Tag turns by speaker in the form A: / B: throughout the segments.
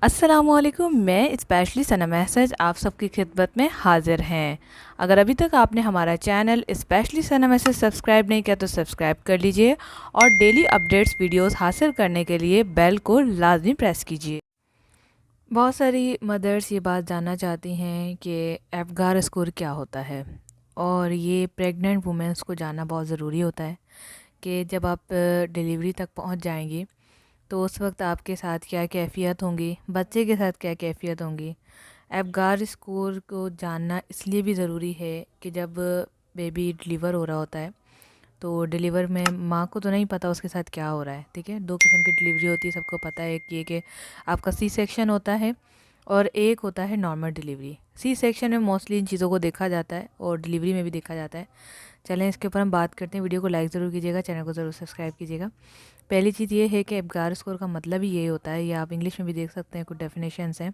A: अस्सलामुअलैकुम, मैं स्पेशली सना मैसेज आप सबकी खिदमत में हाजिर हैं। अगर अभी तक आपने हमारा चैनल स्पेशली सना मैसेज सब्सक्राइब नहीं किया तो सब्सक्राइब कर लीजिए और डेली अपडेट्स वीडियोस हासिल करने के लिए बेल को लाजमी प्रेस कीजिए। बहुत सारी मदर्स ये बात जानना चाहती हैं कि एफगार स्कोर क्या होता है, और ये प्रेग्नेंट वुमेंस को जानना बहुत ज़रूरी होता है कि जब आप डिलीवरी तक पहुंच जाएंगी तो उस वक्त आपके साथ क्या कैफ़ियत होंगी, बच्चे के साथ क्या कैफ़ियत होंगी। एफगार स्कोर को जानना इसलिए भी ज़रूरी है कि जब बेबी डिलीवर हो रहा होता है तो डिलीवर में माँ को तो नहीं पता उसके साथ क्या हो रहा है। ठीक है, दो किस्म की डिलीवरी होती है, सबको पता है कि ये कि आपका सी सेक्शन होता है और एक होता है नॉर्मल डिलीवरी। सी सेक्शन में मोस्टली इन चीज़ों को देखा जाता है और डिलीवरी में भी देखा जाता है। चलें इसके ऊपर हम बात करते हैं। वीडियो को लाइक ज़रूर कीजिएगा, चैनल को ज़रूर सब्सक्राइब कीजिएगा। पहली चीज़ ये है कि एफगार स्कोर का मतलब ही ये होता है, या आप इंग्लिश में भी देख सकते हैं, कुछ डेफिनेशंस हैं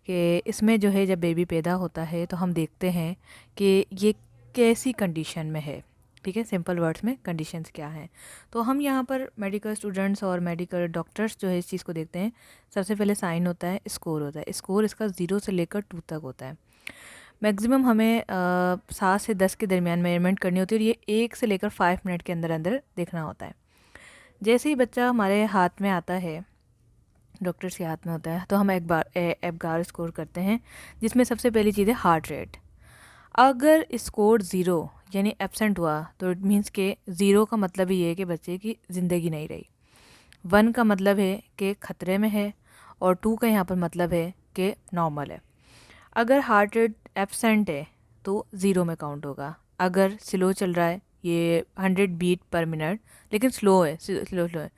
A: कि इसमें जो है जब बेबी पैदा होता है तो हम देखते हैं कि ये कैसी कंडीशन में है। ठीक है, सिंपल वर्ड्स में कंडीशंस क्या हैं। तो हम यहाँ पर मेडिकल स्टूडेंट्स और मेडिकल डॉक्टर्स जो है इस चीज़ को देखते हैं। सबसे पहले साइन होता है, स्कोर होता है। स्कोर इसका 0 से लेकर 2 तक होता है। मैक्सिमम हमें 7 से 10 के दरमियान मेजरमेंट करनी होती है और ये 1 से लेकर 5 मिनट के अंदर अंदर देखना होता है। जैसे ही बच्चा हमारे हाथ में आता है, डॉक्टर्स के हाथ में होता है, तो हम एक बार एफगार स्कोर करते हैं, जिसमें सबसे पहली चीज़ है हार्ट रेट। अगर स्कोर 0 यानी एब्सेंट हुआ तो इट मीन्स के 0 का मतलब ये है कि बच्चे की ज़िंदगी नहीं रही। 1 का मतलब है कि ख़तरे में है और 2 का यहाँ पर मतलब है कि नॉर्मल है। अगर हार्ट रेट एब्सेंट है तो 0 में काउंट होगा। अगर स्लो चल रहा है, ये 100 बीट पर मिनट लेकिन स्लो है, स्लो है,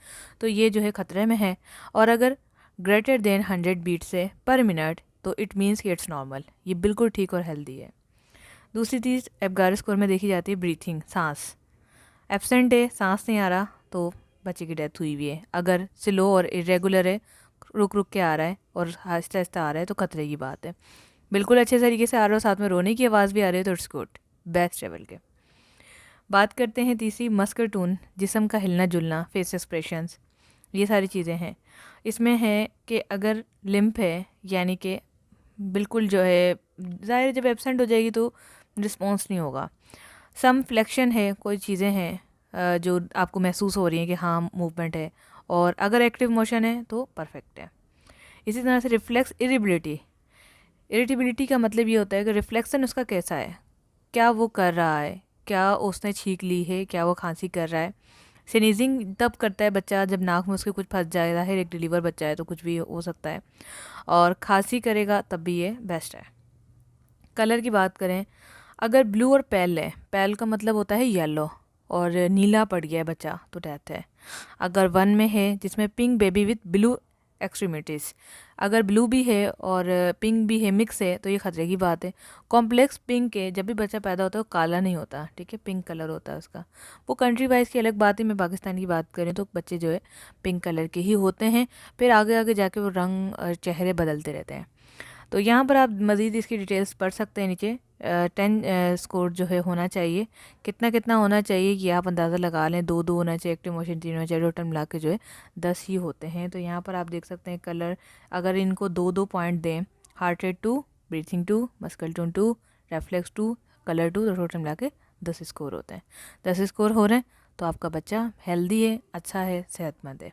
A: तो ये जो है ख़तरे में है। और अगर ग्रेटर देन 100 बीट से पर मिनट तो इट मीन्स कि इट्स नॉर्मल, ये बिल्कुल ठीक और हेल्दी है। दूसरी चीज़ एफगार स्कोर में देखी जाती है ब्रीथिंग, सांस। एब्सेंट है, सांस नहीं आ रहा, तो बच्चे की डेथ हुई हुई है। अगर स्लो और इरेगुलर है, रुक रुक के आ रहा है और आहिस्ता आहिस्ता आ रहा है, तो खतरे की बात है। बिल्कुल अच्छे तरीके से आ रहा हो, साथ में रोने की आवाज़ भी आ रही है, तो इट्स गुड, बेस्ट लेवल के। बात करते हैं तीसरी, मस्कुलर टोन, जिस्म का हिलना जुलना, फेस एक्सप्रेशंस, ये सारी चीज़ें हैं। इसमें है कि अगर लिम्प है, यानी कि बिल्कुल जो है, ज़ाहिर जब एब्सेंट हो जाएगी तो रिस्पॉन्स नहीं होगा। सम फ्लेक्शन है, कोई चीज़ें हैं जो आपको महसूस हो रही हैं कि हाँ मूवमेंट है, और अगर एक्टिव मोशन है तो परफेक्ट है। इसी तरह से रिफ्लेक्स इरिबिलिटी। इरिटेबिलिटी का मतलब ये होता है कि रिफ्लेक्शन उसका कैसा है, क्या वो कर रहा है, क्या उसने छींक ली है, क्या वो खांसी कर रहा है। स्नीजिंग तब करता है बच्चा जब नाक में उसके कुछ फंस जाएगा है, एक डिलीवर बच्चा है तो कुछ भी हो सकता है, और खांसी करेगा तब भी ये बेस्ट है। कलर की बात करें, अगर ब्लू और पेल है, पेल का मतलब होता है येलो, और नीला पड़ गया है बच्चा तो डेथ है। अगर 1 में है जिसमें pink baby with blue extremities, अगर ब्लू भी है और पिंक भी है, मिक्स है, तो ये खतरे की बात है। कॉम्प्लेक्स पिंक है, जब भी बच्चा पैदा होता है वो काला नहीं होता, ठीक है, पिंक कलर होता है उसका। वो कंट्री वाइज की अलग बात है, मैं पाकिस्तान की बात करें तो बच्चे जो है पिंक कलर के ही होते हैं। फिर आगे आगे जाके वो रंग चेहरे बदलते रहते हैं। तो यहाँ पर आप मज़ीद इसकी डिटेल्स पढ़ सकते हैं नीचे। 10 स्कोर जो है होना चाहिए, कितना कितना होना चाहिए कि आप अंदाज़ा लगा लें। 2 होना चाहिए, एक्टिव मोशन 3 होना चाहिए, टोटल मिला के जो है 10 ही होते हैं। तो यहाँ पर आप देख सकते हैं कलर, अगर इनको 2 पॉइंट दें, heart rate 2, breathing 2, muscular tone 2, reflex 2, colour 2, तो टोटल मिला के 10 स्कोर होते हैं। 10 स्कोर हो रहे हैं तो आपका बच्चा हेल्दी है, अच्छा है, सेहतमंद है।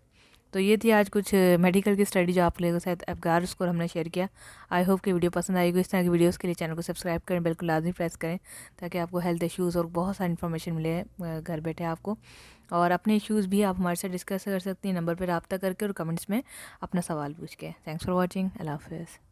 A: तो ये थी आज कुछ मेडिकल की स्टडी जो आप लोगों के साथ एफगार स्कोर हमने शेयर किया। आई होप कि वीडियो पसंद आएगी। इस तरह की वीडियोस के लिए चैनल को सब्सक्राइब करें, बिल्कुल लाजमी प्रेस करें, ताकि आपको हेल्थ इश्यूज़ और बहुत सारी इन्फॉर्मेशन मिले घर बैठे आपको। और अपने इश्यूज़ भी आप हमारे साथ डिस्कस कर सकती हैं नंबर पर रब्ता करके और कमेंट्स में अपना सवाल पूछ के। Thanks for watching. अल्लाह हाफ़िज़।